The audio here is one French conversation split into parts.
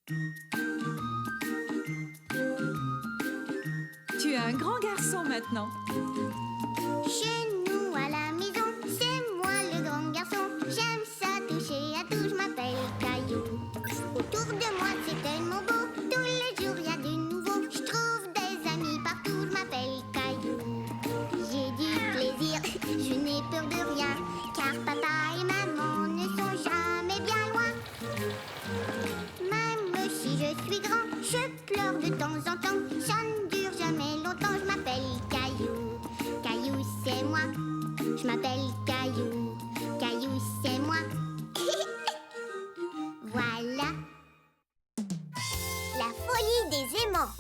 Tu es un grand garçon maintenant. Chez nous à la maison, c'est moi le grand garçon. J'aime ça toucher à tout, je m'appelle Caillou. Autour de moi c'est tellement beau, tous les jours y a du nouveau. Je trouve des amis partout, je m'appelle Caillou. J'ai du plaisir, je n'ai peur de rien, car papa et maman ne sont jamais bien loin. Même si je suis grand, je pleure de temps en temps. Ça ne dure jamais longtemps, je m'appelle Caillou. Caillou, c'est moi. Je m'appelle Caillou. Caillou, c'est moi. Voilà. La folie des aimants.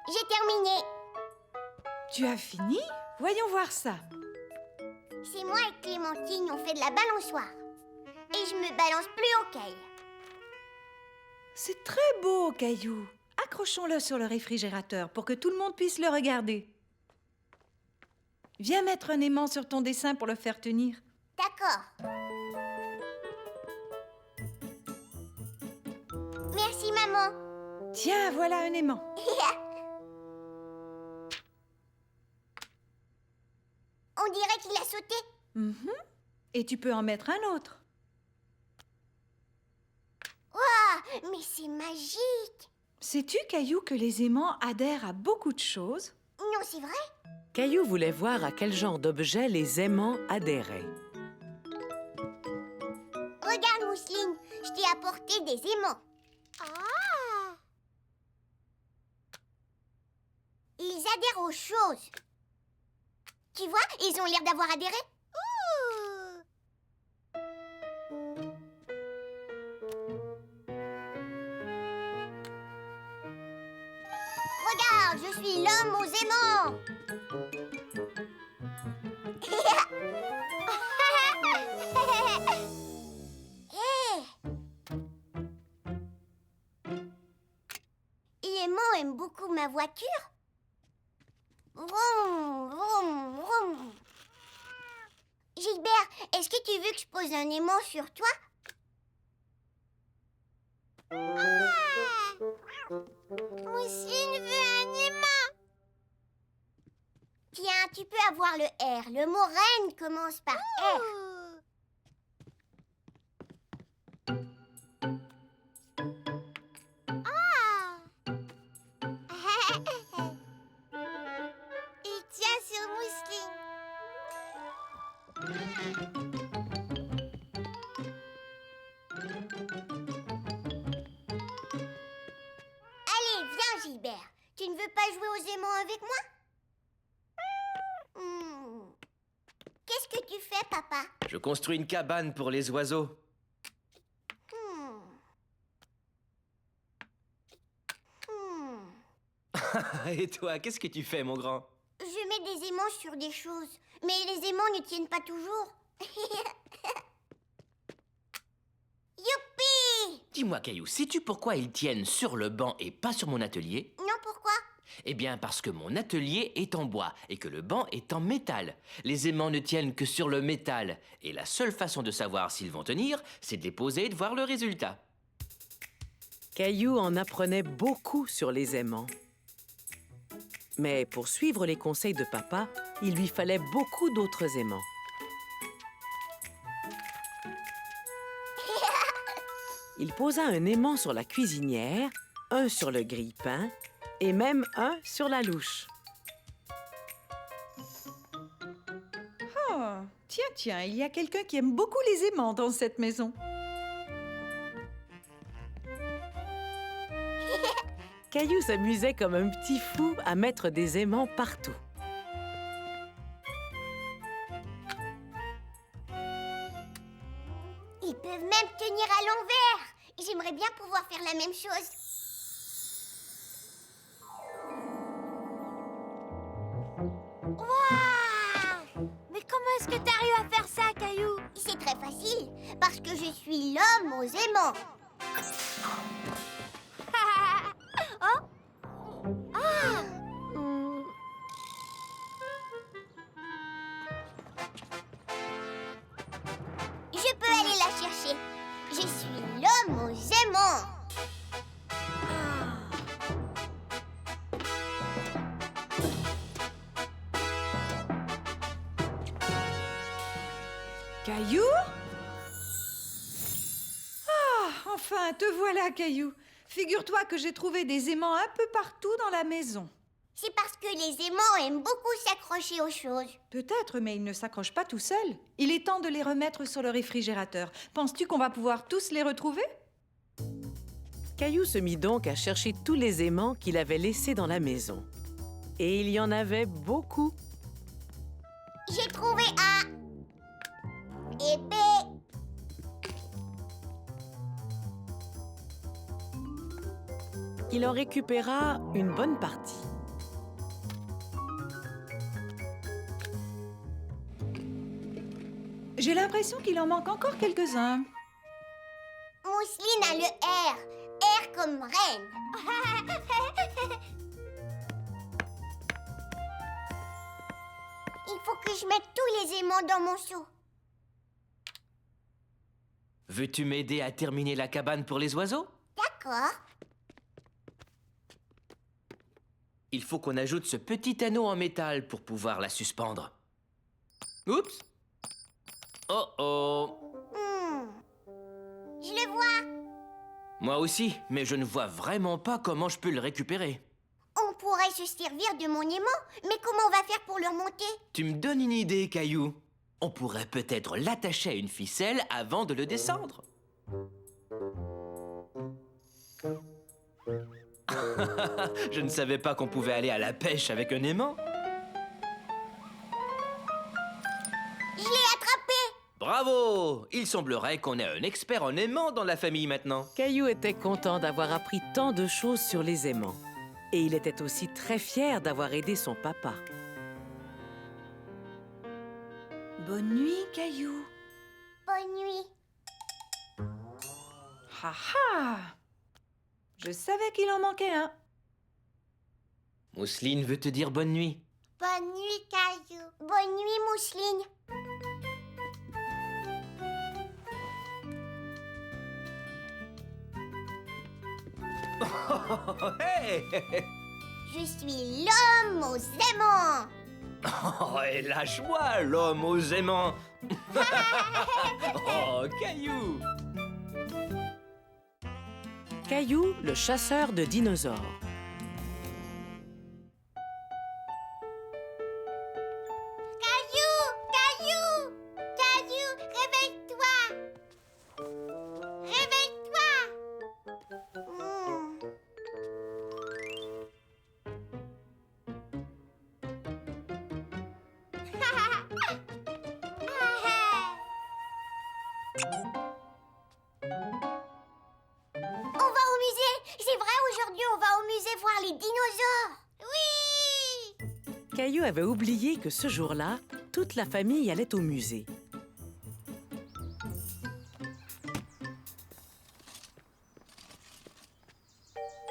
J'ai terminé. Tu as fini? Voyons voir ça. C'est moi et Clémentine, on fait de la balançoire. Et je me balance plus au caille. C'est très beau, Caillou. Accrochons-le sur le réfrigérateur pour que tout le monde puisse le regarder. Viens mettre un aimant sur ton dessin pour le faire tenir. D'accord. Merci, maman. Tiens, voilà un aimant. On dirait qu'il a sauté. Mhm. Et tu peux en mettre un autre. Waouh, mais c'est magique. Sais-tu, Caillou, que les aimants adhèrent à beaucoup de choses? Non, c'est vrai? Caillou voulait voir à quel genre d'objet les aimants adhéraient. Regarde, Mousseline, je t'ai apporté des aimants. Ah! Ils adhèrent aux choses. Tu vois, ils ont l'air d'avoir adhéré. Regarde, je suis l'homme aux aimants. Hé! L'aimant aime beaucoup ma voiture. Vroom, vroom, vroom. Gilbert, est-ce que tu veux que je pose un aimant sur toi? Mousseline veut un aimant. Tiens, tu peux avoir le R. Le mot reine commence par R. Il tient sur Mousseline. Allez, viens, Gilbert. Tu ne veux pas jouer aux aimants avec moi? Qu'est-ce que tu fais, papa? Je construis une cabane pour les oiseaux. Et toi, qu'est-ce que tu fais, mon grand? Je mets des aimants sur des choses, mais les aimants ne tiennent pas toujours. Youpi! Dis-moi, Caillou, sais-tu pourquoi ils tiennent sur le banc et pas sur mon atelier? Non, pourquoi? Eh bien, parce que mon atelier est en bois et que le banc est en métal. Les aimants ne tiennent que sur le métal. Et la seule façon de savoir s'ils vont tenir, c'est de les poser et de voir le résultat. Caillou en apprenait beaucoup sur les aimants. Mais pour suivre les conseils de papa, il lui fallait beaucoup d'autres aimants. Il posa un aimant sur la cuisinière, un sur le grille-pain et même un sur la louche. Oh, tiens, il y a quelqu'un qui aime beaucoup les aimants dans cette maison. Caillou s'amusait comme un petit fou à mettre des aimants partout. Ils peuvent même tenir à l'envers. J'aimerais bien pouvoir faire la même chose. Waouh! Mais comment est-ce que t'arrives à faire ça, Caillou? C'est très facile, parce que je suis l'homme aux aimants. Oh! Ah! Caillou? Ah, enfin, te voilà, Caillou. Figure-toi que j'ai trouvé des aimants un peu partout dans la maison. C'est parce que les aimants aiment beaucoup s'accrocher aux choses. Peut-être, mais ils ne s'accrochent pas tout seuls. Il est temps de les remettre sur le réfrigérateur. Penses-tu qu'on va pouvoir tous les retrouver? Caillou se mit donc à chercher tous les aimants qu'il avait laissés dans la maison. Et il y en avait beaucoup. J'ai trouvé un épée. Il en récupéra une bonne partie. J'ai l'impression qu'il en manque encore quelques-uns. Mousseline a le R. R comme reine. Il faut que je mette tous les aimants dans mon seau. Veux-tu m'aider à terminer la cabane pour les oiseaux? D'accord. Il faut qu'on ajoute ce petit anneau en métal pour pouvoir la suspendre. Oups! Oh oh! Je le vois. Moi aussi, mais je ne vois vraiment pas comment je peux le récupérer. On pourrait se servir de mon aimant, mais comment on va faire pour le remonter? Tu me donnes une idée, Caillou. On pourrait peut-être l'attacher à une ficelle avant de le descendre. Je ne savais pas qu'on pouvait aller à la pêche avec un aimant. Je l'ai attrapé. Bravo! Il semblerait qu'on ait un expert en aimant dans la famille maintenant. Caillou était content d'avoir appris tant de choses sur les aimants. Et il était aussi très fier d'avoir aidé son papa. Bonne nuit, Caillou. Bonne nuit. Ha ha! Je savais qu'il en manquait un. Mousseline veut te dire bonne nuit. Bonne nuit, Caillou. Bonne nuit, Mousseline. Hey! Je suis l'homme aux aimants. Oh, et lâche-moi, l'homme aux aimants. Oh, Caillou! Caillou, le chasseur de dinosaures. Caillou, réveille-toi. Réveille-toi. On va au musée. C'est vrai, aujourd'hui, on va au musée voir les dinosaures. Oui. Caillou avait oublié que ce jour-là, toute la famille allait au musée.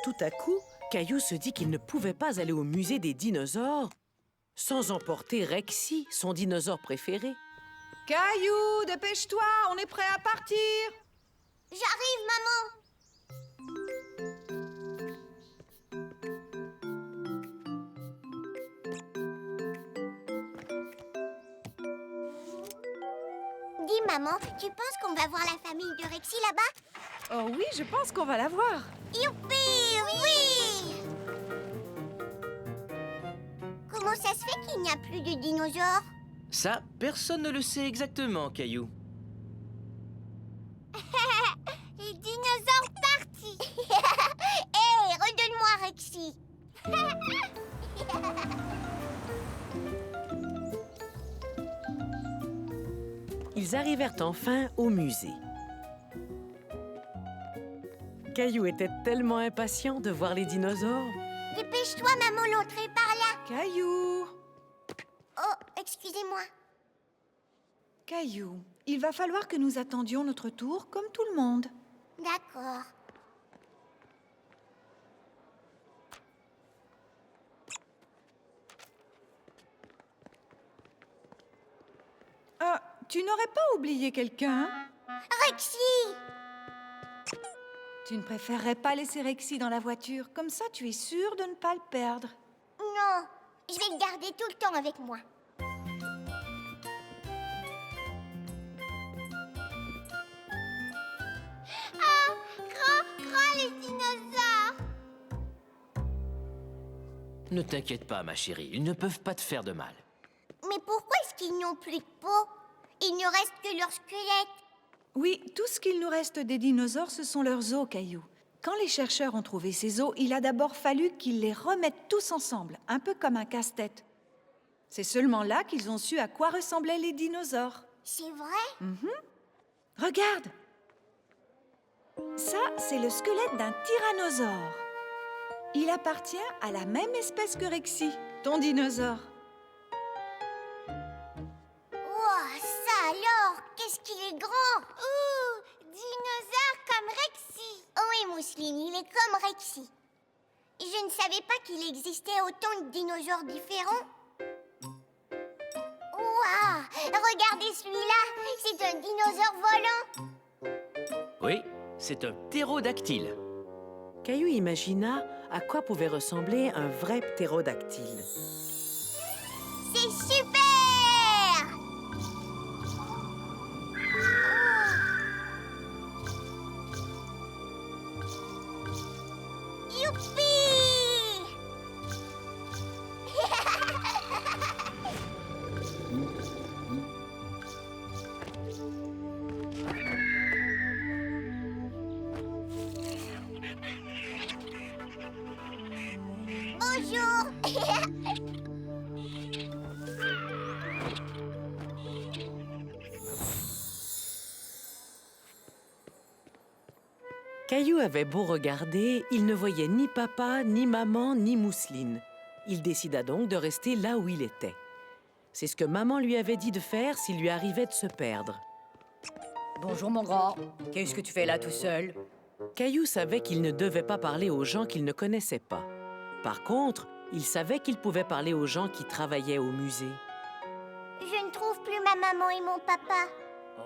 Tout à coup, Caillou se dit qu'il ne pouvait pas aller au musée des dinosaures sans emporter Rexy, son dinosaure préféré. Caillou, dépêche-toi, on est prêt à partir. J'arrive, maman. Dis, maman, tu penses qu'on va voir la famille de Rexy là-bas? Oh oui, je pense qu'on va la voir. Youpi, oui! Comment ça se fait qu'il n'y a plus de dinosaures? Ça, personne ne le sait exactement, Caillou. Les dinosaures partis! Hé, redonne-moi Rexy! Ils arrivèrent enfin au musée. Caillou était tellement impatient de voir les dinosaures. Dépêche-toi, maman, l'entrée est par là! Caillou. Oh, excusez-moi. Caillou, il va falloir que nous attendions notre tour comme tout le monde. D'accord. Ah, tu n'aurais pas oublié quelqu'un? Rexy! Tu ne préférerais pas laisser Rexy dans la voiture? Comme ça, tu es sûr de ne pas le perdre. Non, je vais le garder tout le temps avec moi. Ah, grand les dinosaures. Ne t'inquiète pas, ma chérie, ils ne peuvent pas te faire de mal. Mais pourquoi est-ce qu'ils n'ont plus de peau? Il ne reste que leur squelette. Oui, tout ce qu'il nous reste des dinosaures, ce sont leurs os, Caillou. Quand les chercheurs ont trouvé ces os, il a d'abord fallu qu'ils les remettent tous ensemble, un peu comme un casse-tête. C'est seulement là qu'ils ont su à quoi ressemblaient les dinosaures. C'est vrai? Regarde! Ça, c'est le squelette d'un tyrannosaure. Il appartient à la même espèce que Rexy, ton dinosaure. Wow, ça alors, qu'est-ce qu'il est grand! Ouh, dinosaure comme Rexy! Oh oui, Mousseline, il est comme Rexy. Je ne savais pas qu'il existait autant de dinosaures différents. Waouh, regardez celui-là, c'est un dinosaure volant. Oui, c'est un ptérodactyle. Caillou imagina à quoi pouvait ressembler un vrai ptérodactyle. C'est super! Youpi! Bonjour! Caillou avait beau regarder, il ne voyait ni papa, ni maman, ni Mousseline. Il décida donc de rester là où il était. C'est ce que maman lui avait dit de faire s'il lui arrivait de se perdre. Bonjour mon grand, qu'est-ce que tu fais là tout seul? Caillou savait qu'il ne devait pas parler aux gens qu'il ne connaissait pas. Par contre, il savait qu'il pouvait parler aux gens qui travaillaient au musée. Je ne trouve plus ma maman et mon papa.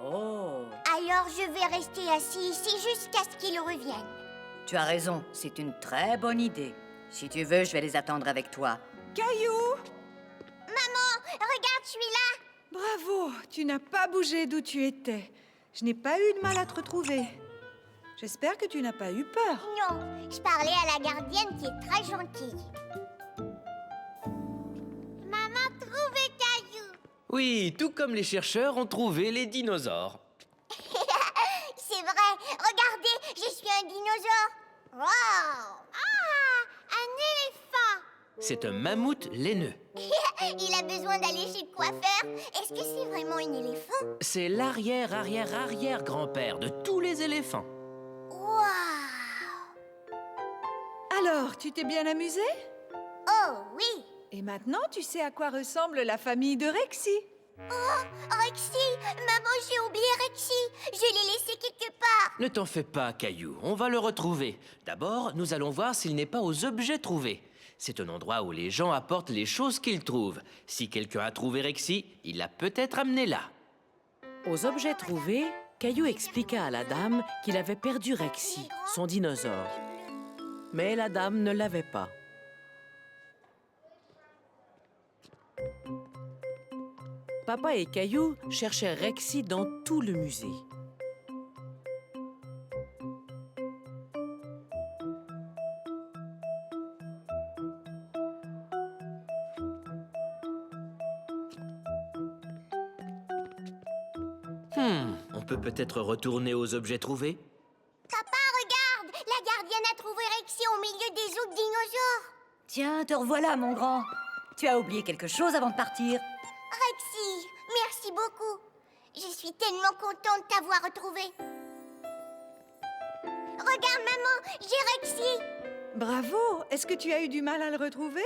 Oh, Alors je vais rester assis ici jusqu'à ce qu'ils reviennent. tu as raison, c'est une très bonne idée. Si tu veux, je vais les attendre avec toi. Caillou! Regarde celui-là. Bravo! Tu n'as pas bougé d'où tu étais. Je n'ai pas eu de mal à te retrouver. J'espère que tu n'as pas eu peur. Non, je parlais à la gardienne qui est très gentille. Maman, trouvez Caillou. Oui, tout comme les chercheurs ont trouvé les dinosaures. C'est vrai, regardez, je suis un dinosaure. Wow! Ah, un éléphant. C'est un mammouth laineux. Il a besoin d'aller chez le coiffeur. Est-ce que c'est vraiment un éléphant? C'est l'arrière-arrière-arrière-grand-père de tous les éléphants. Wow! Alors, tu t'es bien amusé? Oh oui! Et maintenant, tu sais à quoi ressemble la famille de Rexy. Rexy! Maman, j'ai oublié Rexy! Je l'ai laissé quelque part! Ne t'en fais pas, Caillou, on va le retrouver. D'abord, nous allons voir s'il n'est pas aux objets trouvés. C'est un endroit où les gens apportent les choses qu'ils trouvent. Si quelqu'un a trouvé Rexy, il l'a peut-être amené là. Aux objets trouvés, Caillou expliqua à la dame qu'il avait perdu Rexy, son dinosaure. Mais la dame ne l'avait pas. Papa et Caillou cherchaient Rexy dans tout le musée. On peut peut-être retourner aux objets trouvés? Papa, regarde! La gardienne a trouvé Rexy au milieu des autres dinosaures! Tiens, te revoilà mon grand. Tu as oublié quelque chose avant de partir? Rexy, merci beaucoup! Je suis tellement contente de t'avoir retrouvé! Regarde, maman, j'ai Rexy! Bravo! Est-ce que tu as eu du mal à le retrouver?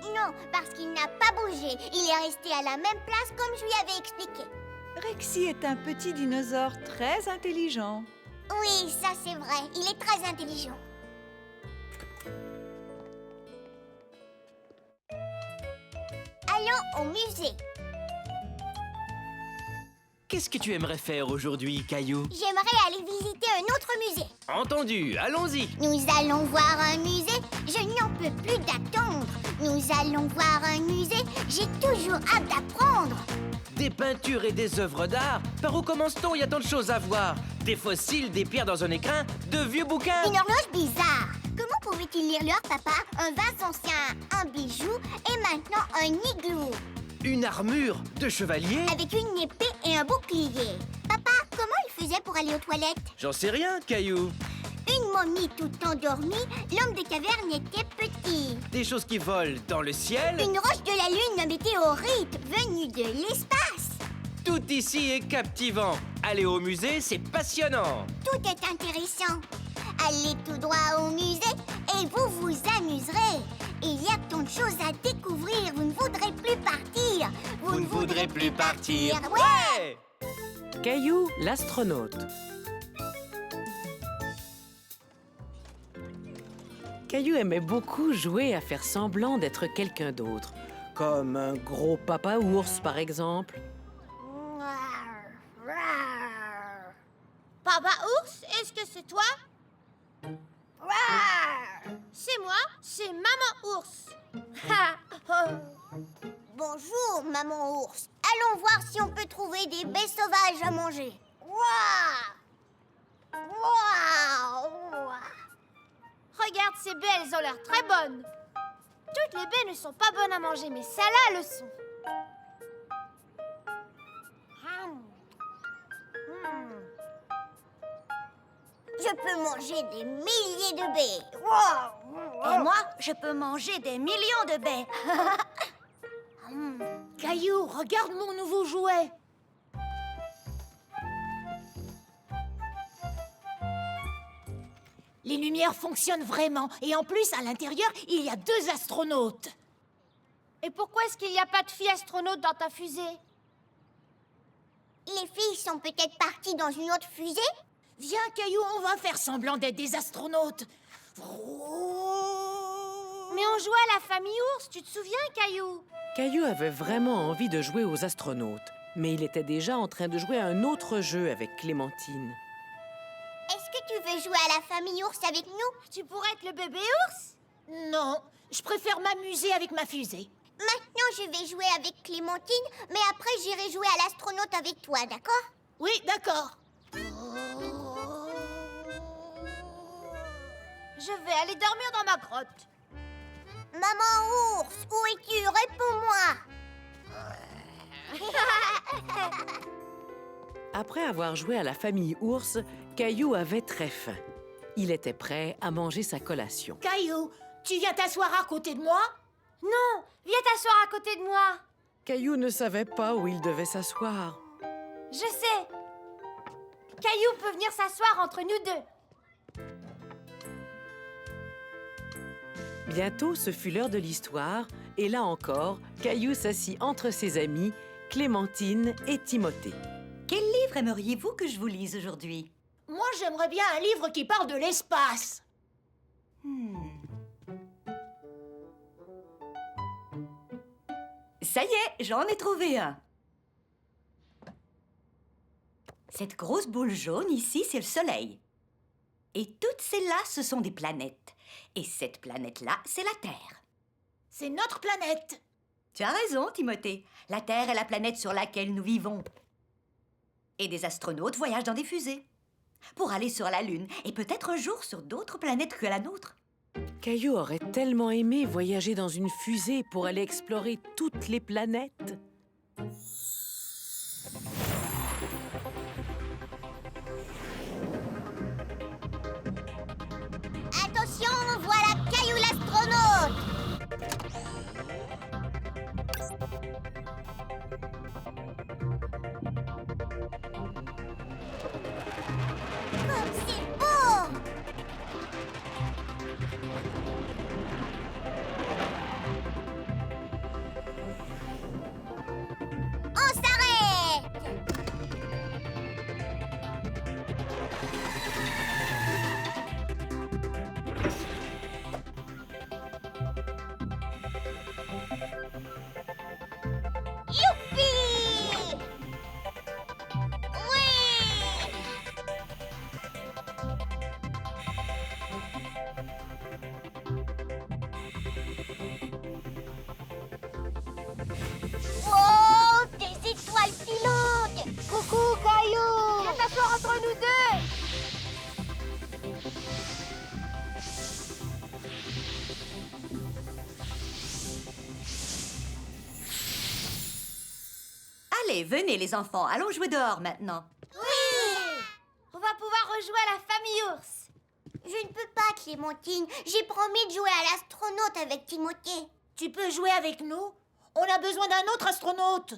Non, parce qu'il n'a pas bougé. Il est resté à la même place comme je lui avais expliqué. Rexy est un petit dinosaure très intelligent. Oui, ça c'est vrai. Il est très intelligent. Allons au musée. Qu'est-ce que tu aimerais faire aujourd'hui, Caillou? J'aimerais aller visiter un autre musée. Entendu, allons-y. Nous allons voir un musée. Je n'en peux plus d'attendre. Nous allons voir un musée. J'ai toujours hâte d'apprendre. Des peintures et des œuvres d'art. Par où commence-t-on? Il y a tant de choses à voir. Des fossiles, des pierres dans un écrin, de vieux bouquins. Une horloge bizarre. Comment pouvait-il lire l'heure, papa? Un vase ancien, un bijou et maintenant un igloo. Une armure de chevalier. Avec une épée et un bouclier. Papa, comment il faisait pour aller aux toilettes? J'en sais rien, Caillou. Une momie tout endormie, l'homme des cavernes était petit. Des choses qui volent dans le ciel. Une roche de la lune, un météorite venu de l'espace. Tout ici est captivant. Aller au musée, c'est passionnant. Tout est intéressant. Allez tout droit au musée et vous vous amuserez. Il y a tant de choses à découvrir, vous ne voudrez plus partir. Vous ne voudrez plus partir. Ouais! Caillou, l'astronaute. Caillou aimait beaucoup jouer à faire semblant d'être quelqu'un d'autre, comme un gros papa ours, par exemple. Papa ours, est-ce que c'est toi? C'est moi, c'est maman ours. Bonjour, maman ours. Allons voir si on peut trouver des baies sauvages à manger. Regarde ces baies, elles ont l'air très bonnes. Toutes les baies ne sont pas bonnes à manger, mais celles-là le sont. Je peux manger des milliers de baies. Et moi, je peux manger des millions de baies. Caillou, regarde mon nouveau jouet. Les lumières fonctionnent vraiment. Et en plus, à l'intérieur, il y a 2 astronautes. Et pourquoi est-ce qu'il n'y a pas de filles astronautes dans ta fusée? Les filles sont peut-être parties dans une autre fusée? Viens, Caillou, on va faire semblant d'être des astronautes. Mais on jouait à la famille ours, tu te souviens, Caillou? Caillou avait vraiment envie de jouer aux astronautes, mais il était déjà en train de jouer à un autre jeu avec Clémentine. Est-ce que tu veux jouer à la famille ours avec nous? Tu pourrais être le bébé ours? Non, je préfère m'amuser avec ma fusée. Maintenant, je vais jouer avec Clémentine, mais après, j'irai jouer à l'astronaute avec toi, d'accord? Oui, d'accord. Je vais aller dormir dans ma grotte. Maman ours, où es-tu? Réponds-moi. Après avoir joué à la famille ours, Caillou avait très faim. Il était prêt à manger sa collation. Caillou, tu viens t'asseoir à côté de moi? Non, viens t'asseoir à côté de moi. Caillou ne savait pas où il devait s'asseoir. Je sais. Caillou peut venir s'asseoir entre nous deux. Bientôt, ce fut l'heure de l'histoire, et là encore, Caillou s'assit entre ses amis, Clémentine et Timothée. Quel livre aimeriez-vous que je vous lise aujourd'hui? Moi, j'aimerais bien un livre qui parle de l'espace. Ça y est, j'en ai trouvé un. Cette grosse boule jaune ici, c'est le Soleil. Et toutes celles-là, ce sont des planètes. Et cette planète-là, c'est la Terre. C'est notre planète. Tu as raison, Timothée. La Terre est la planète sur laquelle nous vivons. Et des astronautes voyagent dans des fusées pour aller sur la Lune et peut-être un jour sur d'autres planètes que la nôtre. Caillou aurait tellement aimé voyager dans une fusée pour aller explorer toutes les planètes. Attention, voilà Caillou l'astronaute. Comme c'est beau! Allez, venez les enfants, allons jouer dehors maintenant. On va pouvoir rejouer à la famille ours. Je ne peux pas, Clémentine. J'ai promis de jouer à l'astronaute avec Timothée. Tu peux jouer avec nous? On a besoin d'un autre astronaute.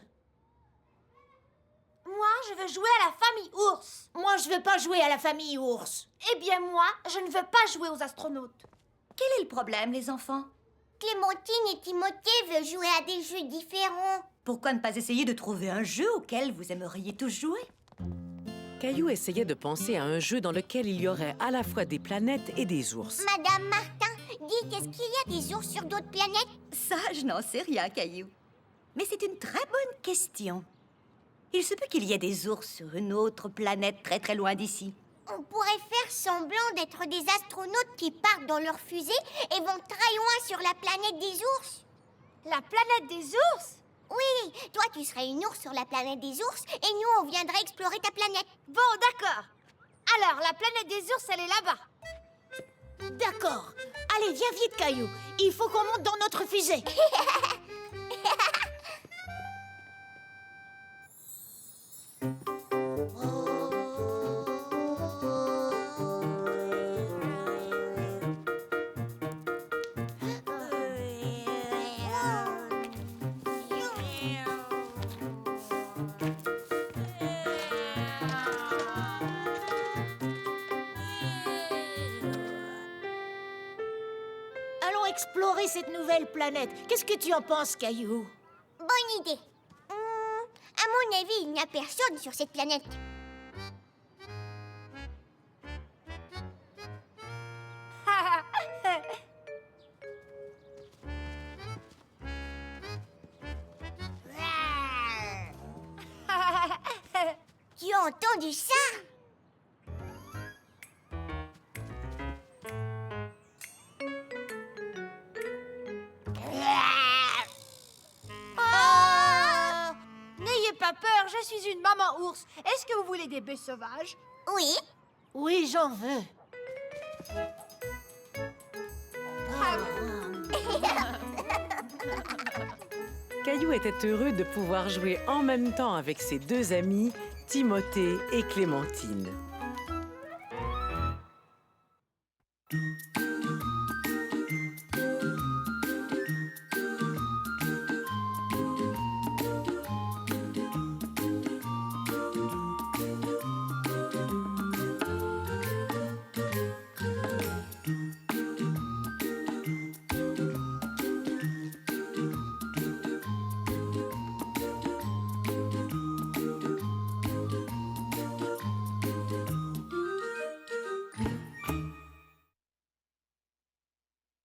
Moi, je veux jouer à la famille ours. Moi, je veux pas jouer à la famille ours. Eh bien, moi, je ne veux pas jouer aux astronautes. Quel est le problème, les enfants? Clémentine et Timothée veulent jouer à des jeux différents. Pourquoi ne pas essayer de trouver un jeu auquel vous aimeriez tous jouer? Caillou essayait de penser à un jeu dans lequel il y aurait à la fois des planètes et des ours. Madame Martin, dites, est-ce qu'il y a des ours sur d'autres planètes? Ça, je n'en sais rien, Caillou. Mais c'est une très bonne question. Il se peut qu'il y ait des ours sur une autre planète très très loin d'ici. On pourrait faire semblant d'être des astronautes qui partent dans leur fusée et vont très loin sur la planète des ours. La planète des ours? Oui, toi tu serais une ours sur la planète des ours et nous on viendrait explorer ta planète. Bon, d'accord. Alors, la planète des ours, elle est là-bas. D'accord. Allez, viens vite, Caillou. Il faut qu'on monte dans notre fusée. Allons explorer cette nouvelle planète. Qu'est-ce que tu en penses, Caillou? Bonne idée. À mon avis, il n'y a personne sur cette planète. Tu as entendu ça? N'ayez pas peur, je suis une maman ours. Est-ce que vous voulez des baies sauvages? Oui. Oui, j'en veux. Caillou était heureux de pouvoir jouer en même temps avec ses deux amis, Timothée et Clémentine.